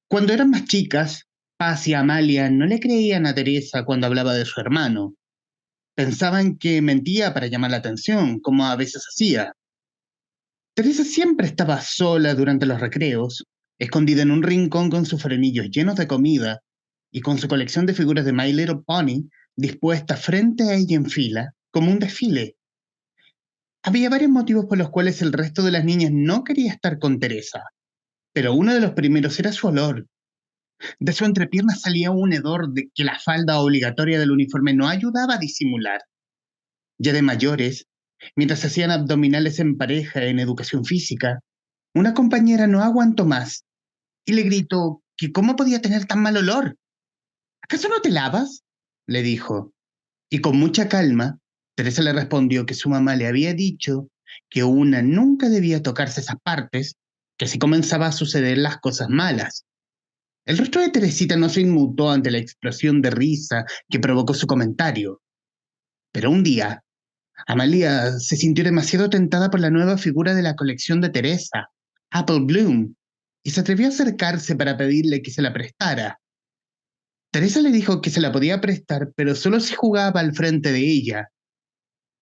Cuando eran más chicas, Paz y Amalia no le creían a Teresa cuando hablaba de su hermano. Pensaban que mentía para llamar la atención, como a veces hacía. Teresa siempre estaba sola durante los recreos, escondida en un rincón con sus frenillos llenos de comida y con su colección de figuras de My Little Pony dispuesta frente a ella en fila, como un desfile. Había varios motivos por los cuales el resto de las niñas no quería estar con Teresa, pero uno de los primeros era su olor. De su entrepierna salía un hedor de que la falda obligatoria del uniforme no ayudaba a disimular. Ya de mayores, mientras hacían abdominales en pareja en educación física, una compañera no aguantó más y le gritó que cómo podía tener tan mal olor. ¿Acaso no te lavas? Le dijo. Y con mucha calma, Teresa le respondió que su mamá le había dicho que una nunca debía tocarse esas partes, que así comenzaba a suceder las cosas malas. El rostro de Teresita no se inmutó ante la explosión de risa que provocó su comentario, pero un día, Amalia se sintió demasiado tentada por la nueva figura de la colección de Teresa, Apple Bloom, y se atrevió a acercarse para pedirle que se la prestara. Teresa le dijo que se la podía prestar, pero solo si jugaba al frente de ella.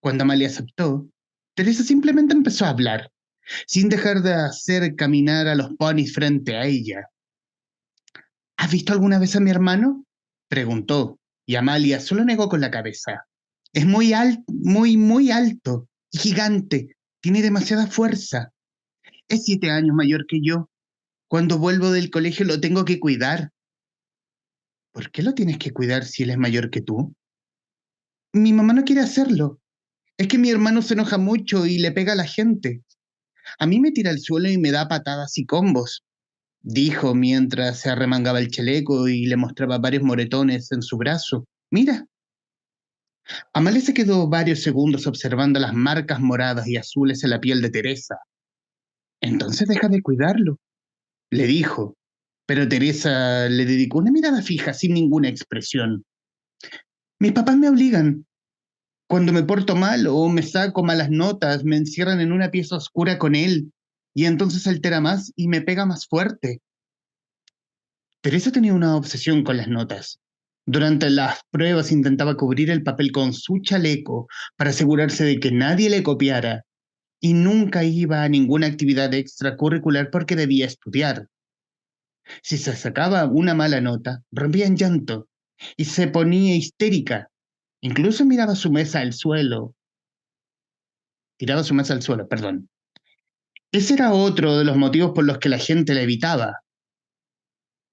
Cuando Amalia aceptó, Teresa simplemente empezó a hablar, sin dejar de hacer caminar a los ponis frente a ella. ¿Has visto alguna vez a mi hermano? Preguntó, y Amalia solo negó con la cabeza. Es muy alto, muy alto, y gigante, tiene demasiada fuerza. Es 7 años mayor que yo. Cuando vuelvo del colegio lo tengo que cuidar. ¿Por qué lo tienes que cuidar si él es mayor que tú? Mi mamá no quiere hacerlo. Es que mi hermano se enoja mucho y le pega a la gente. A mí me tira al suelo y me da patadas y combos, dijo mientras se arremangaba el chaleco y le mostraba varios moretones en su brazo. Mira. Amalia se quedó varios segundos observando las marcas moradas y azules en la piel de Teresa. Entonces deja de cuidarlo, le dijo. Pero Teresa le dedicó una mirada fija sin ninguna expresión. Mis papás me obligan. Cuando me porto mal o me saco malas notas, me encierran en una pieza oscura con él y entonces altera más y me pega más fuerte. Teresa tenía una obsesión con las notas. Durante las pruebas intentaba cubrir el papel con su chaleco para asegurarse de que nadie le copiara y nunca iba a ninguna actividad extracurricular porque debía estudiar. Si se sacaba una mala nota, rompía en llanto y se ponía histérica. Incluso miraba su mesa al suelo, tiraba su mesa al suelo, perdón. Ese era otro de los motivos por los que la gente la evitaba.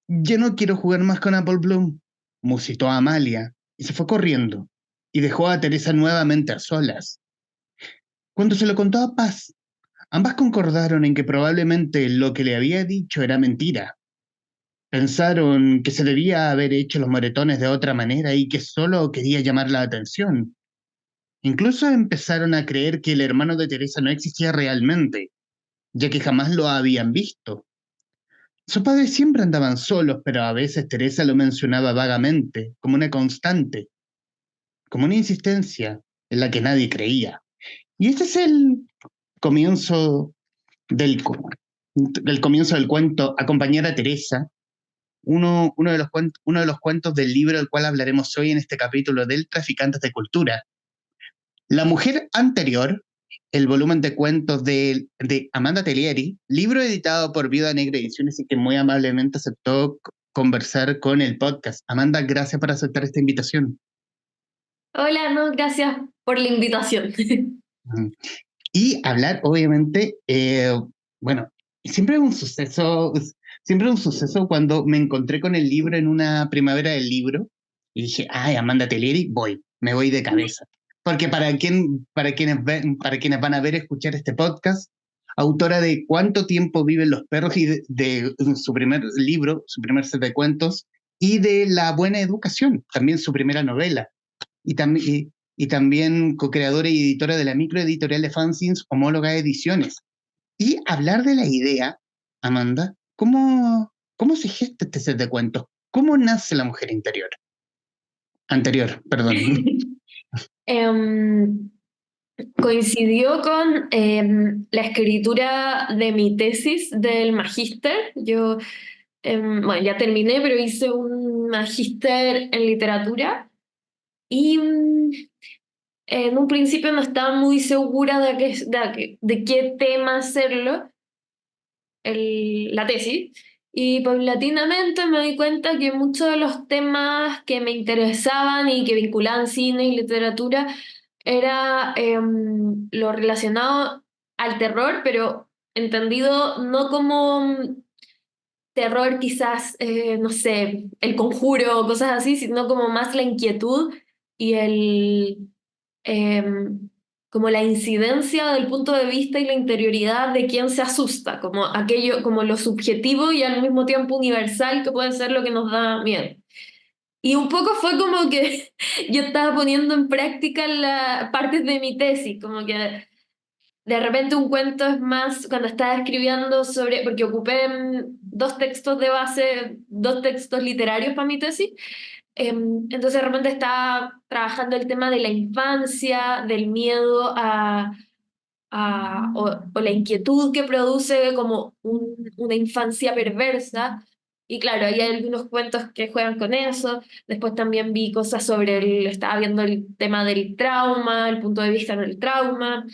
Ya no quiero jugar más con Apple Bloom, musitó a Amalia, y se fue corriendo, y dejó a Teresa nuevamente a solas. Cuando se lo contó a Paz, ambas concordaron en que probablemente lo que le había dicho era mentira. Pensaron que se debía haber hecho los moretones de otra manera y que solo quería llamar la atención. Incluso empezaron a creer que el hermano de Teresa no existía realmente, ya que jamás lo habían visto. Sus padres siempre andaban solos, pero a veces Teresa lo mencionaba vagamente, como una constante, como una insistencia en la que nadie creía. Y este es el comienzo del, del comienzo del cuento Acompañar a Teresa, uno de los cuentos del libro del cual hablaremos hoy en este capítulo del Traficantes de Cultura. La mujer anterior, el volumen de cuentos de Amanda Tellieri, libro editado por Viuda Negra Ediciones y que muy amablemente aceptó conversar con el podcast. Amanda, gracias por aceptar esta invitación. Hola, no, gracias por la invitación. Mm. Y hablar, obviamente, bueno, siempre es un suceso, siempre es un suceso cuando me encontré con el libro en una primavera del libro y dije, ay, Amanda Tellieri, me voy de cabeza. Porque para quienes van a ver, escuchar este podcast, autora de Cuánto tiempo viven los perros y de su primer libro, su primer set de cuentos, y de La buena educación, también su primera novela y también co-creadora y editora de la microeditorial de fanzines Homóloga Ediciones. Y hablar de la idea, Amanda, ¿cómo se gesta este set de cuentos? ¿Cómo nace la mujer interior? Anterior, perdón. Em, Coincidió con la escritura de mi tesis del magíster. Yo Bueno, ya terminé, pero hice un magíster en literatura y en un principio no estaba muy segura de qué tema hacerlo, la tesis, y paulatinamente me di cuenta que muchos de los temas que me interesaban y que vinculaban cine y literatura era lo relacionado al terror, pero entendido no como terror quizás, no sé, el conjuro o cosas así, sino como más la inquietud y como la incidencia del punto de vista y la interioridad de quien se asusta, como aquello, como lo subjetivo y al mismo tiempo universal que puede ser lo que nos da miedo. Y un poco fue como que yo estaba poniendo en práctica partes de mi tesis, como que de repente un cuento es más cuando estaba escribiendo sobre, porque ocupé dos textos de base, dos textos literarios para mi tesis, entonces de repente estaba trabajando el tema de la infancia, del miedo o la inquietud que produce como una infancia perversa. Y claro, ahí hay algunos cuentos que juegan con eso. Después también vi cosas estaba viendo el tema del trauma, el punto de vista del trauma.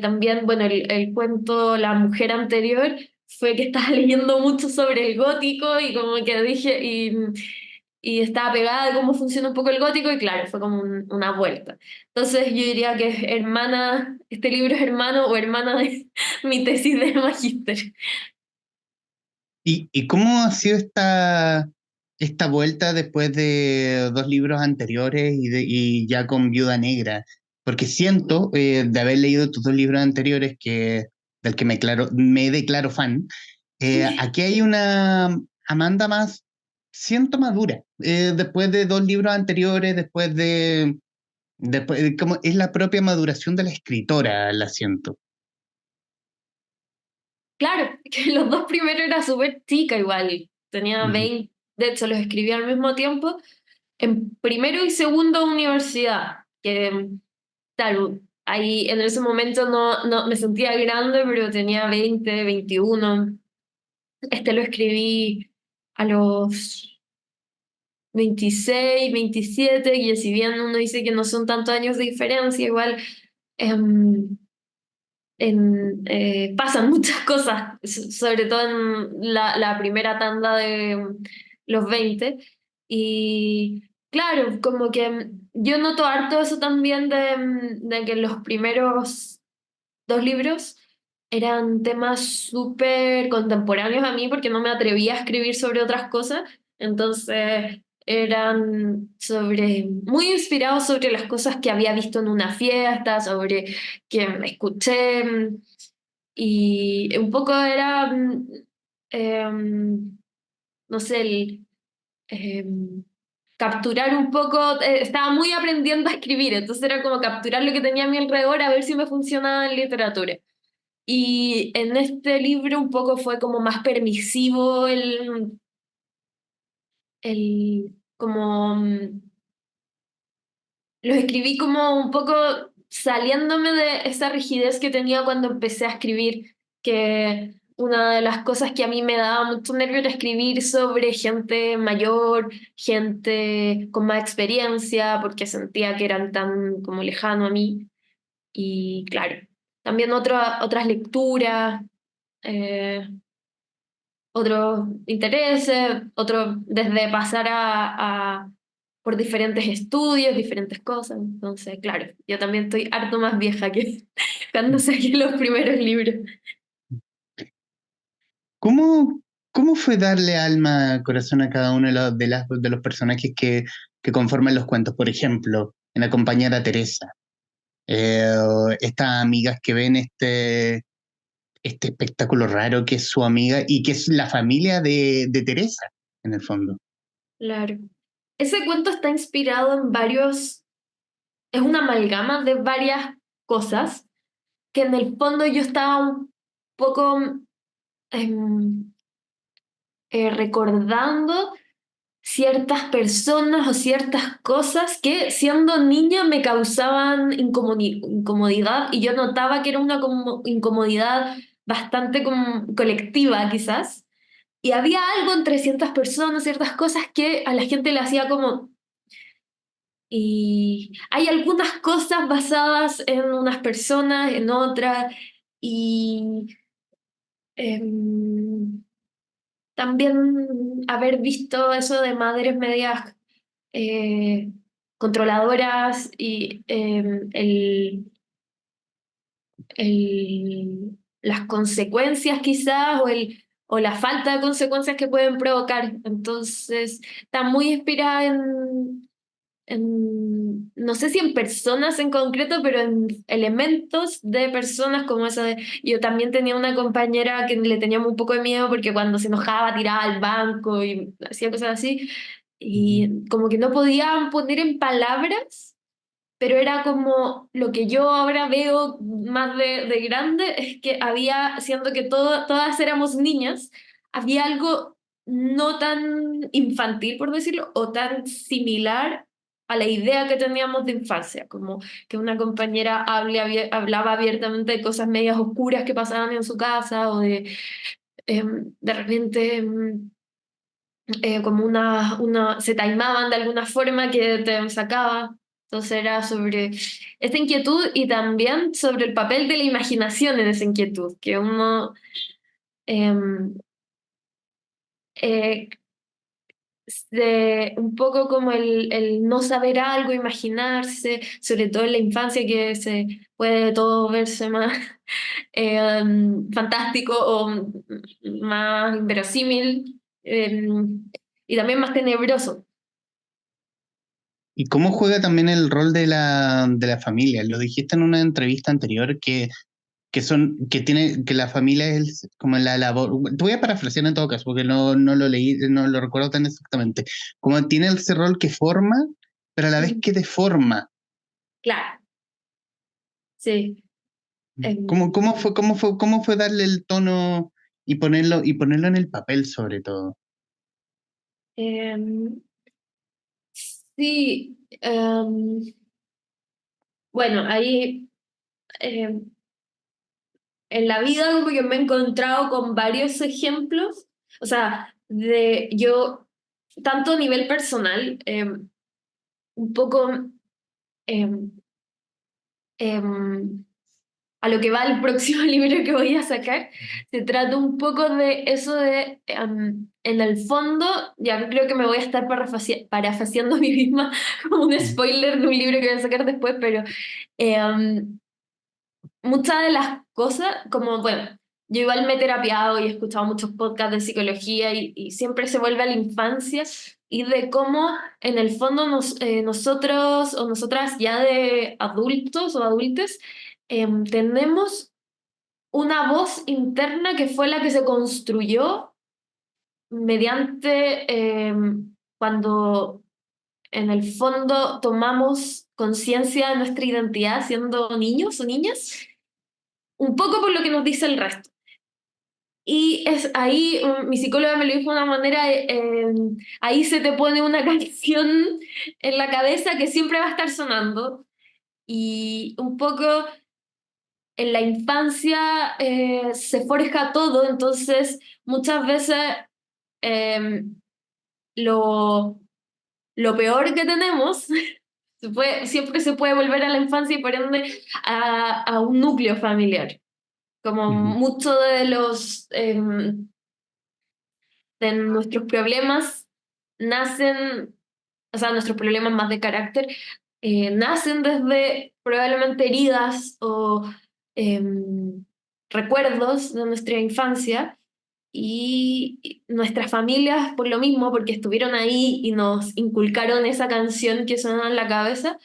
También, bueno, el cuento La mujer anterior fue que estaba leyendo mucho sobre el gótico y como que dije, y estaba pegada de cómo funciona un poco el gótico y claro, fue como una vuelta. Entonces yo diría que es hermana, este libro es hermano o hermana de mi tesis de magíster. ¿Y cómo ha sido esta vuelta después de dos libros anteriores y ya con Viuda Negra? Porque siento, de haber leído tus dos libros anteriores, del que me declaro fan, aquí hay una Amanda más, siento madura, después de dos libros anteriores, como es la propia maduración de la escritora, la siento. Claro, que los dos primeros era súper chica igual, tenía Ujú. 20, de hecho los escribí al mismo tiempo, en primero y segundo universidad, que claro, ahí en ese momento no me sentía grande, pero tenía 20, 21. Este lo escribí a los 26, 27, y si bien uno dice que no son tantos años de diferencia, igual em, pasan muchas cosas, sobre todo en la primera tanda de los 20. Y claro, como que yo noto harto eso también de que los primeros dos libros eran temas súper contemporáneos a mí porque no me atrevía a escribir sobre otras cosas. Entonces eran muy inspirados sobre las cosas que había visto en una fiesta, sobre que escuché. Y un poco era, no sé, em, capturar un poco, estaba muy aprendiendo a escribir, entonces era como capturar lo que tenía a mi alrededor a ver si me funcionaba en literatura. Y en este libro un poco fue como más permisivo como, los escribí como un poco saliéndome de esa rigidez que tenía cuando empecé a escribir, que una de las cosas que a mí me daba mucho nervio era escribir sobre gente mayor, gente con más experiencia, porque sentía que eran tan como lejano a mí. Y claro, también otras lecturas. eh, Otros intereses, desde pasar por diferentes estudios, diferentes cosas. Entonces, claro, yo también estoy harto más vieja que cuando saqué los primeros libros. ¿Cómo, cómo fue darle alma, corazón a cada uno de los personajes que conforman los cuentos? Por ejemplo, en acompañar a Teresa, eh, estas amigas que ven este espectáculo raro que es su amiga y que es la familia de Teresa, en el fondo. Claro. Ese cuento está inspirado en es una amalgama de varias cosas que en el fondo yo estaba un poco em, recordando ciertas personas o ciertas cosas que siendo niña me causaban incomodidad y yo notaba que era una incomodidad bastante colectiva quizás. Y había algo entre ciertas personas, ciertas cosas que a la gente le hacía como... Y hay algunas cosas basadas en unas personas, en otras, y em, también haber visto eso de madres medias eh, controladoras y las consecuencias quizás o la falta de consecuencias que pueden provocar. Entonces, está muy inspirada no sé si en personas en concreto, pero en elementos de personas como esa de... Yo también tenía una compañera que le teníamos un poco de miedo porque cuando se enojaba tiraba al banco y hacía cosas así, Ujú. y como que no podía poner en palabras, pero era como lo que yo ahora veo más de grande, es que había, siendo que todas éramos niñas, había algo no tan infantil, por decirlo, o tan similar a la idea que teníamos de infancia, como que una compañera hablaba abiertamente de cosas medias oscuras que pasaban en su casa, o de repente como se taimaban de alguna forma que te sacaba. Entonces era sobre esta inquietud y también sobre el papel de la imaginación en esa inquietud, que uno em, eh, un poco como el no saber algo, imaginarse, sobre todo en la infancia que se puede todo verse más fantástico o más inverosímil, y también más tenebroso. ¿Y cómo juega también el rol de la familia? Lo dijiste en una entrevista anterior que la familia es como la labor. Te voy a parafrasear en todo caso, porque no lo leí, no lo recuerdo tan exactamente. Como tiene ese rol que forma, pero a la vez Mm, que deforma. claro, sí. Em, Cómo fue darle el tono y ponerlo en el papel sobre todo? em, sí, bueno, ahí en la vida como que me he encontrado con varios ejemplos, o sea, de yo, tanto a nivel personal, un poco em, em, a lo que va el próximo libro que voy a sacar, se trata un poco de eso de, en el fondo, ya creo que me voy a estar parafaseando a mí misma como un Ujú. spoiler de un libro que voy a sacar después, pero muchas de las cosas, como, bueno, yo igual me he terapiado y he escuchado muchos podcasts de psicología y siempre se vuelve a la infancia y de cómo en el fondo nosotros o nosotras ya de adultos o adultes tenemos una voz interna que fue la que se construyó mediante cuando en el fondo tomamos conciencia de nuestra identidad siendo niños o niñas, un poco por lo que nos dice el resto. Y es ahí, mi psicóloga me lo dijo de una manera, ahí se te pone una canción en la cabeza que siempre va a estar sonando. Y un poco en la infancia se forja todo, entonces muchas veces eh, lo, lo peor que tenemos siempre se puede volver a la infancia y por ende a un núcleo familiar. Como Ujú. muchos de nuestros problemas nacen, o sea, nuestros problemas más de carácter, nacen desde probablemente heridas o recuerdos de nuestra infancia y nuestras familias por lo mismo, porque estuvieron ahí y nos inculcaron esa canción que suena en la cabeza,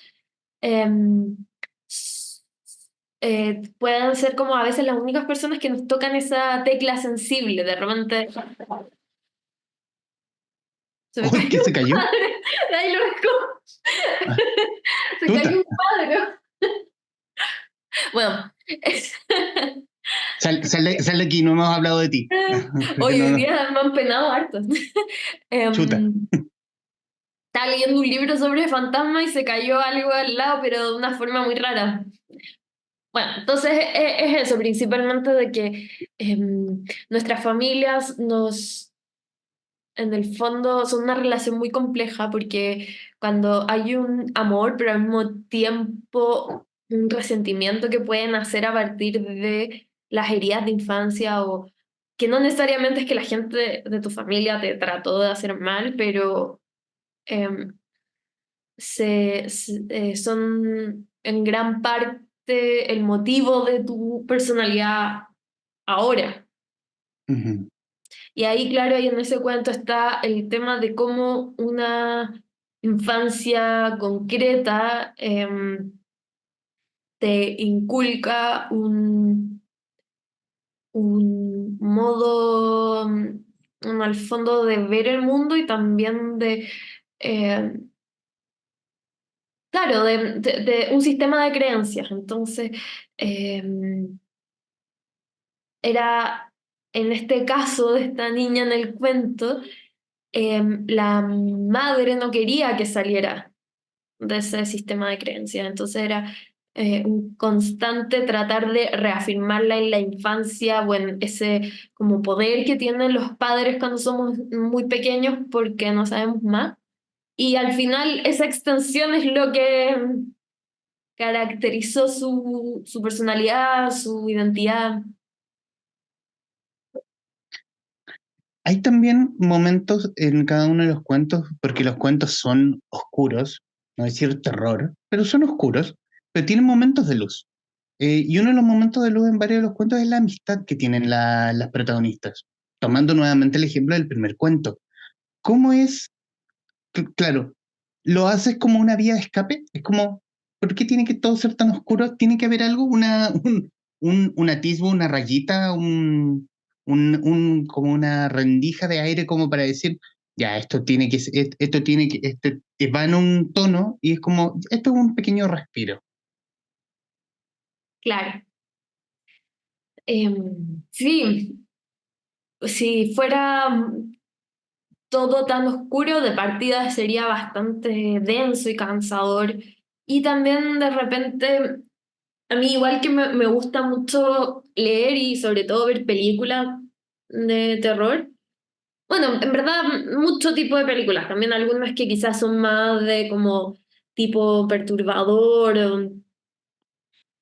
em, pueden ser como a veces las únicas personas que nos tocan esa tecla sensible. De repente se me ¡Uy, que cayó se un cayó! padre, de ahí lo recojo. Ah, Se cayó chuta. un padre. Bueno, Sal de aquí, no hemos hablado de ti. Creo que hoy no. día me han penado harto. Chuta. Estaba leyendo un libro sobre fantasmas y se cayó algo al lado, pero de una forma muy rara. Bueno, entonces es eso, principalmente de que nuestras familias nos... en el fondo son una relación muy compleja porque cuando hay un amor, pero al mismo tiempo un resentimiento que pueden hacer a partir de las heridas de infancia o que no necesariamente es que la gente de tu familia te trató de hacer mal, pero em, son en gran parte el motivo de tu personalidad ahora. Ujú, Y ahí, claro, y en ese cuento está el tema de cómo una infancia concreta te inculca un modo, al fondo de ver el mundo y también de, eh, claro, de un sistema de creencias. Entonces, era, en este caso de esta niña en el cuento, la madre no quería que saliera de ese sistema de creencias. Entonces era un constante tratar de reafirmarla en la infancia o en ese como poder que tienen los padres cuando somos muy pequeños porque no sabemos más. Y al final esa extensión es lo que caracterizó su personalidad, su identidad. hay también momentos en cada uno de los cuentos, porque los cuentos son oscuros, no decir terror, pero son oscuros, pero tienen momentos de luz. Y uno de los momentos de luz en varios de los cuentos es la amistad que tienen las protagonistas. Tomando nuevamente el ejemplo del primer cuento. ¿Cómo es? Claro, lo haces como una vía de escape. Es como, ¿por qué tiene que todo ser tan oscuro? ¿Tiene que haber algo? Un atisbo, una rayita, como una rendija de aire como para decir, ya, esto tiene que, va en un tono y es como, esto es un pequeño respiro. Claro. Sí, si fuera todo tan oscuro, de partida sería bastante denso y cansador. Y también de repente, a mí igual que me gusta mucho leer y sobre todo ver películas de terror. Bueno, en verdad, mucho tipo de películas, también algunas que quizás son más de como tipo perturbador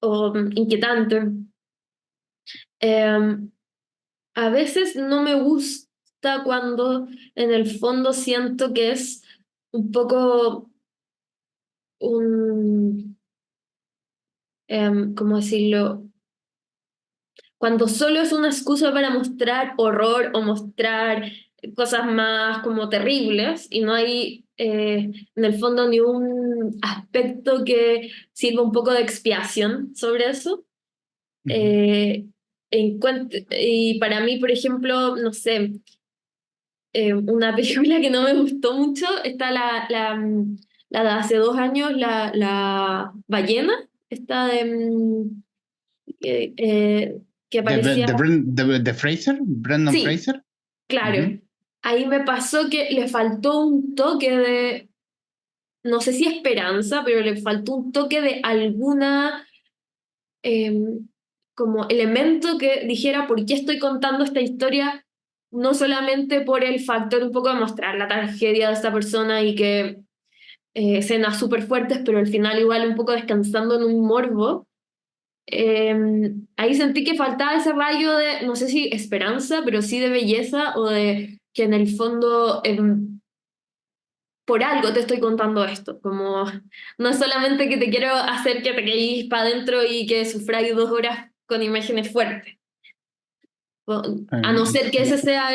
o inquietante. Em, a veces no me gusta cuando en el fondo siento que es un poco un, ¿cómo decirlo? Cuando solo es una excusa para mostrar horror o mostrar cosas más como terribles y no hay en el fondo ni un aspecto que sirva un poco de expiación sobre eso. Ujú. Y para mí, por ejemplo, no sé, una película que no me gustó mucho está la de hace 2 años, la ballena, esta de, que, que aparecía. De Fraser, Brandon Sí, Fraser. Ujú, claro. Ahí me pasó que le faltó un toque de, no sé si esperanza, pero le faltó un toque de alguna como elemento que dijera por qué estoy contando esta historia, no solamente por el factor un poco de mostrar la tragedia de esta persona y que escenas súper fuertes, pero al final igual un poco descansando en un morbo. Ahí sentí que faltaba ese rayo de, no sé si esperanza, pero sí de belleza o de que en el fondo por algo te estoy contando esto, como no es solamente que te quiero hacer que te quedes para adentro y que sufráis 2 horas con imágenes fuertes. A no ser que esa sea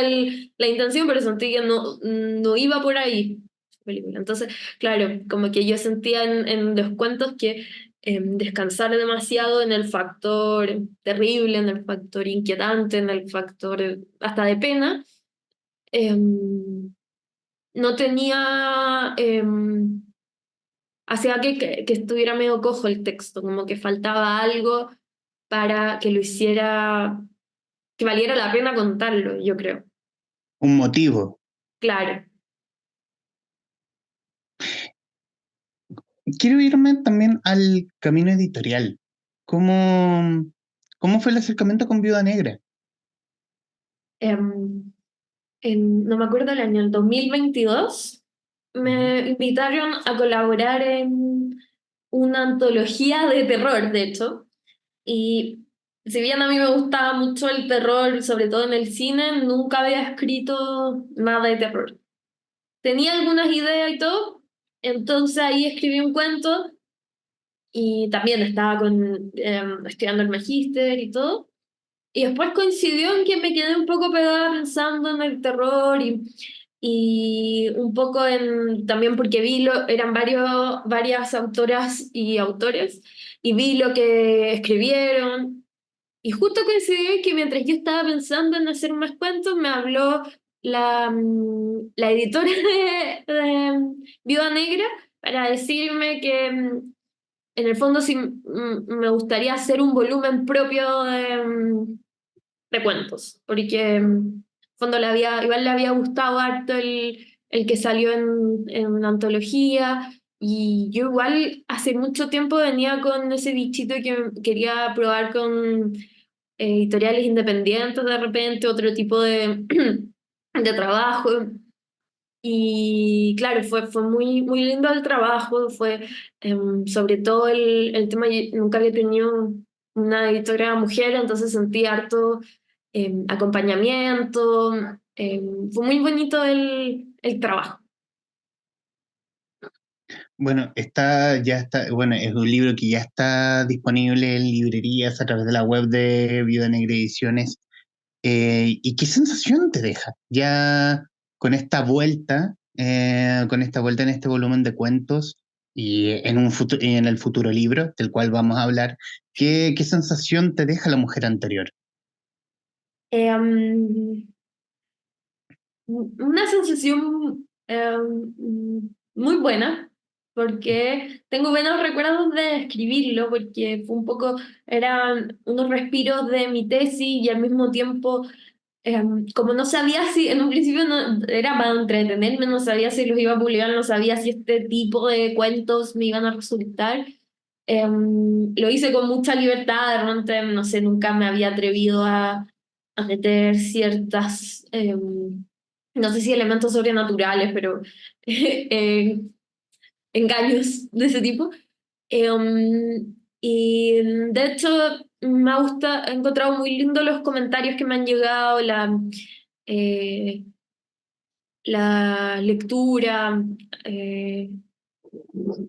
la intención, pero sentí que no iba por ahí la película. Entonces, claro, como que yo sentía en los cuentos que descansar demasiado en el factor terrible, en el factor inquietante, en el factor hasta de pena, no tenía, hacía que estuviera medio cojo el texto, como que faltaba algo para que lo hiciera, que valiera la pena contarlo, yo creo. un motivo. Claro. Quiero irme también al camino editorial. ¿Cómo, cómo fue el acercamiento con Viuda Negra? Em, no me acuerdo el año, el 2022, Ujú. me invitaron a colaborar en una antología de terror, de hecho. Y si bien a mí me gustaba mucho el terror, sobre todo en el cine, nunca había escrito nada de terror. Tenía algunas ideas y todo, entonces ahí escribí un cuento y también estaba estudiando el magíster y todo. Y después coincidió en que me quedé un poco pegada pensando en el terror y un poco también porque eran varias autoras y autores y vi lo que escribieron. Y justo coincidió en que mientras yo estaba pensando en hacer más cuentos, me habló la editora de Viuda Negra para decirme que en el fondo sí me gustaría hacer un volumen propio de cuentos, porque en fondo igual le había gustado harto el que salió en una antología, y yo igual hace mucho tiempo venía con ese bichito que quería probar con editoriales independientes de repente, otro tipo de trabajo. Y claro, fue muy, muy lindo el trabajo, fue sobre todo el tema, yo nunca había tenido una editora mujer, entonces sentí harto acompañamiento, fue muy bonito el trabajo. Bueno, ya está, bueno, es un libro que ya está disponible en librerías a través de la web de Viuda Negra Ediciones. ¿Y qué sensación te deja ya con esta vuelta en este volumen de cuentos y en el futuro libro del cual vamos a hablar? ¿Qué sensación te deja la mujer anterior? Em, una sensación muy buena, porque tengo buenos recuerdos de escribirlo, porque fue un poco, eran unos respiros de mi tesis y al mismo tiempo, como no sabía si, en un principio no, era para entretenerme, no sabía si los iba a publicar, no sabía si este tipo de cuentos me iban a resultar. Lo hice con mucha libertad, de repente, no sé, nunca me había atrevido a meter ciertas, no sé si elementos sobrenaturales, pero eh, engaños de ese tipo. Y de hecho, he encontrado muy lindo los comentarios que me han llegado, eh, la lectura. eh,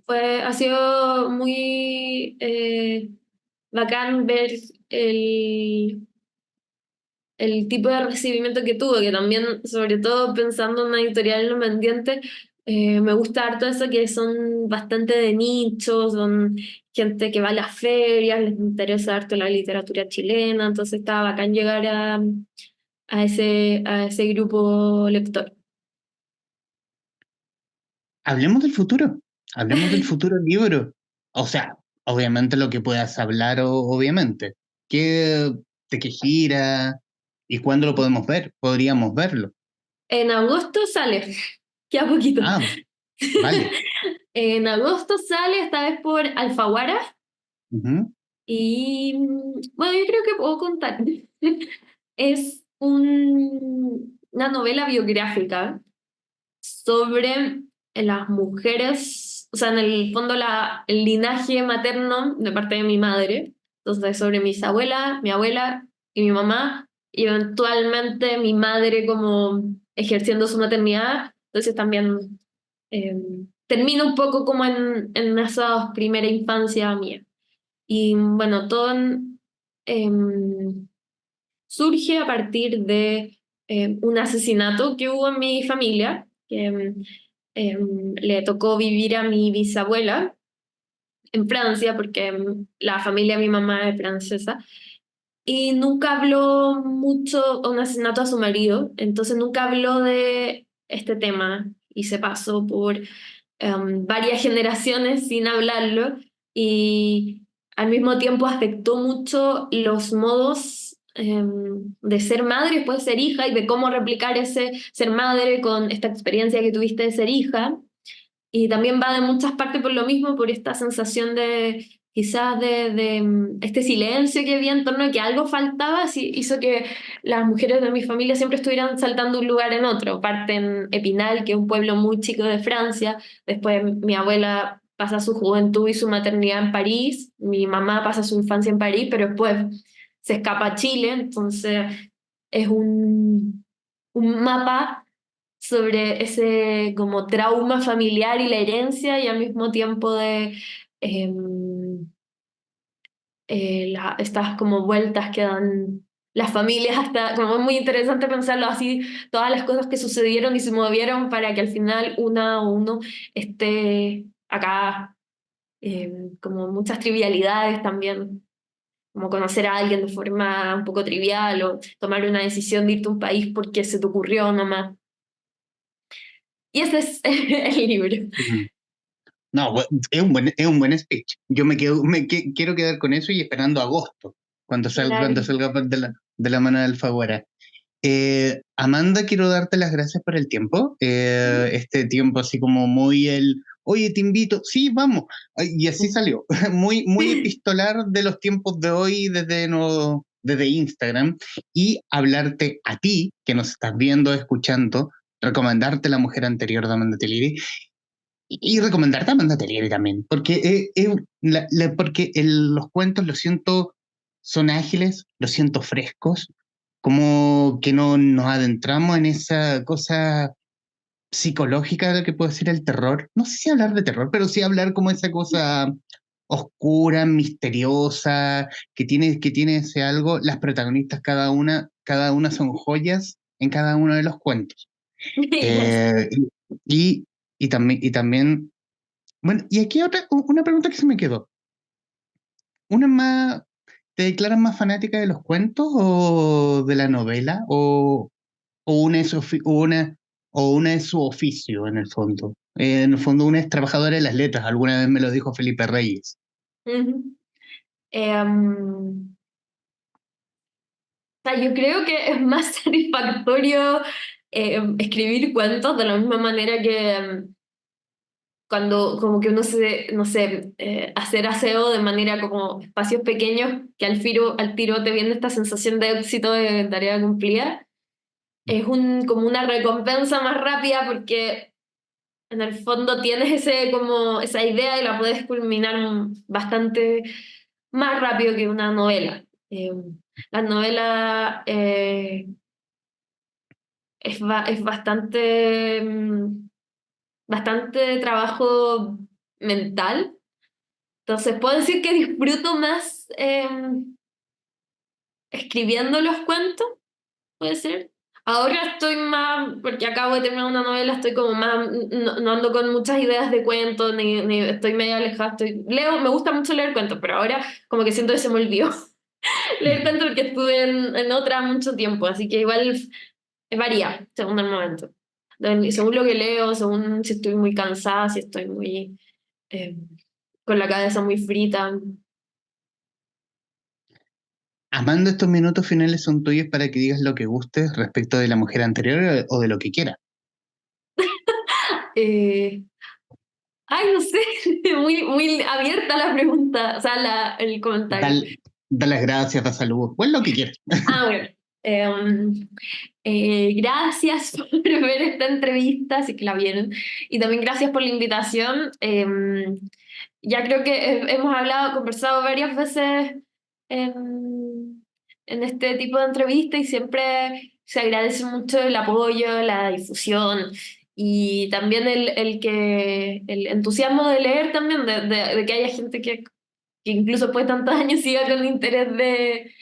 ha sido muy bacán ver el tipo de recibimiento que tuvo, que también, sobre todo pensando en una editorial independiente, me gusta harto eso, que son bastante de nicho, son gente que va a las ferias, les interesa harto la literatura chilena, entonces está bacán llegar a ese grupo lector. Hablemos del futuro, hablemos del futuro del libro. O sea, obviamente lo que puedas hablar, obviamente. ¿Qué, de qué gira y cuándo lo podemos ver? Podríamos verlo. En agosto sale, queda poquito. Ah, vale. En agosto sale, esta vez por Alfaguara. Ujú. Y bueno, yo creo que puedo contar. Es una novela biográfica sobre las mujeres, o sea, en el fondo el linaje materno de parte de mi madre. Entonces, sobre mis abuelas, mi abuela y mi mamá, y eventualmente mi madre como ejerciendo su maternidad. Entonces también eh, termina un poco como en esa primera infancia mía. Y bueno, em, surge a partir de un asesinato que hubo en mi familia, que le tocó vivir a mi bisabuela en Francia, porque la familia de mi mamá es francesa, y nunca habló mucho, un asesinato a su marido, entonces nunca habló de este tema y se pasó por varias generaciones sin hablarlo, y al mismo tiempo afectó mucho los modos de ser madre, después de ser hija, y de cómo replicar ese ser madre con esta experiencia que tuviste de ser hija. Y también va de muchas partes por lo mismo, por esta sensación quizás de este silencio que había en torno a que algo faltaba, sí, hizo que las mujeres de mi familia siempre estuvieran saltando de un lugar en otro. Parte en Epinal, que es un pueblo muy chico de Francia, después mi abuela pasa su juventud y su maternidad en París, mi mamá pasa su infancia en París, pero después se escapa a Chile, entonces es un mapa sobre ese como trauma familiar y la herencia y al mismo tiempo de estas como vueltas que dan las familias, hasta como es muy interesante pensarlo así, todas las cosas que sucedieron y se movieron para que al final una o uno esté acá, como muchas trivialidades también, como conocer a alguien de forma un poco trivial o tomar una decisión de irte a un país porque se te ocurrió nomás. Y ese es el libro. Ujú. No, es un buen speech. Yo quiero quedar con eso y esperando agosto, cuando Claro. salga de la mano de Alfaguara. Amanda, quiero darte las gracias por el tiempo. Este tiempo así como muy oye, te invito, sí, vamos. Ay, y así salió, muy epistolar de los tiempos de hoy desde, no, desde Instagram. Y hablarte a ti, que nos estás viendo, escuchando, recomendarte La Mujer Anterior de Amanda Telieri y recomendarte a Amanda Telieri también, porque, los cuentos, lo siento, son ágiles, los siento frescos, como que no nos adentramos en esa cosa psicológica de lo que puede ser el terror. No sé si hablar de terror, pero sí hablar como esa cosa oscura, misteriosa, que tiene ese algo. Las protagonistas, cada una son joyas en cada uno de los cuentos. Gracias. Eh, y, y también bueno, y aquí una pregunta que se me quedó. ¿Una más, te declaras más fanática de los cuentos o de la novela? O una es, o una es su oficio en el fondo? En el fondo una es trabajadora de las letras, alguna vez me lo dijo Felipe Reyes. Ujú. O sea, yo creo que es más satisfactorio escribir cuentos de la misma manera que cuando como que uno se, no sé, hacer aseo de manera como espacios pequeños que al tiro te viene esta sensación de éxito de tarea cumplida. Es como una recompensa más rápida porque en el fondo tienes como esa idea y la puedes culminar bastante más rápido que una novela. La novela es bastante, bastante trabajo mental. Entonces puedo decir que disfruto más escribiendo los cuentos, puede ser. Ahora estoy más, porque acabo de terminar una novela, estoy como más, no ando con muchas ideas de cuentos, ni estoy medio alejada, me gusta mucho leer cuentos, pero ahora como que siento que se me olvidó leer cuentos porque estuve en otra mucho tiempo, así que igual varía según el momento. Según lo que leo, según si estoy muy cansada, si estoy muy eh, con la cabeza muy frita. Amanda, estos minutos finales son tuyos para que digas lo que gustes respecto de La Mujer Anterior o de lo que quieras. Eh, Ay, no sé, muy abierta la pregunta, o sea, el comentario. Da, da las gracias, da saludos, pues lo que quieras. Ah, bueno. Gracias por ver esta entrevista, si que la vieron. Y también gracias por la invitación. Ya creo que hemos conversado varias veces en este tipo de entrevista y siempre se agradece mucho el apoyo, la difusión y también el entusiasmo de leer también, de que haya gente que incluso después de tantos años siga con interés de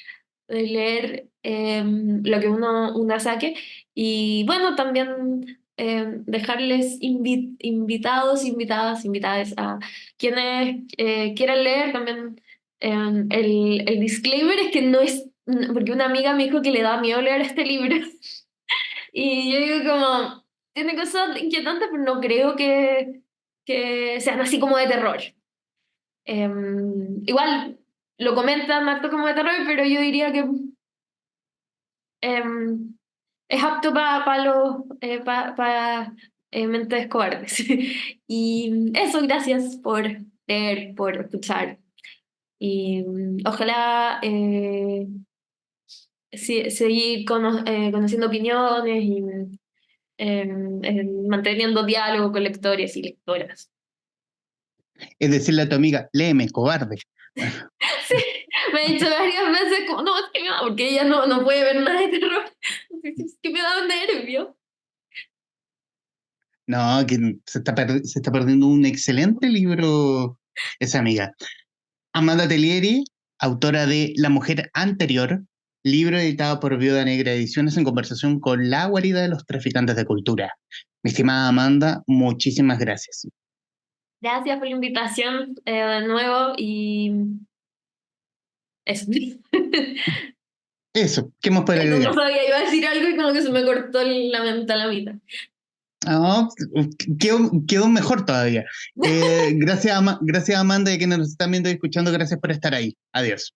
leer lo que uno saque. Y bueno, también dejarles invitadas a quienes quieran leer también. El disclaimer es que no es, porque una amiga me dijo que le da miedo leer este libro. Y yo digo como, tiene cosas inquietantes, pero no creo que sean así como de terror. Igual lo comentan harto como de terror, pero yo diría que em, es apto para los mentes cobardes. Y eso, gracias por leer, por escuchar. Y ojalá seguir conociendo opiniones y manteniendo diálogo con lectores y lectoras. Es decirle a tu amiga, léeme, cobarde. Sí, me ha dicho varias veces como, no, es que me da, porque ella no puede ver nada de terror. Es que me da un nervio. No, que se está perdiendo un excelente libro esa amiga. Amanda Telieri, autora de La mujer anterior, libro editado por Viuda Negra Ediciones en conversación con La guarida de los traficantes de cultura. Mi estimada Amanda, muchísimas gracias. Gracias por la invitación de nuevo y eso. Eso, ¿qué más puede No agregar? sabía, iba a decir algo y como que se me cortó la mente a la mitad. No, quedó mejor todavía. Gracias, gracias Amanda y a quienes nos están viendo y escuchando, gracias por estar ahí. Adiós.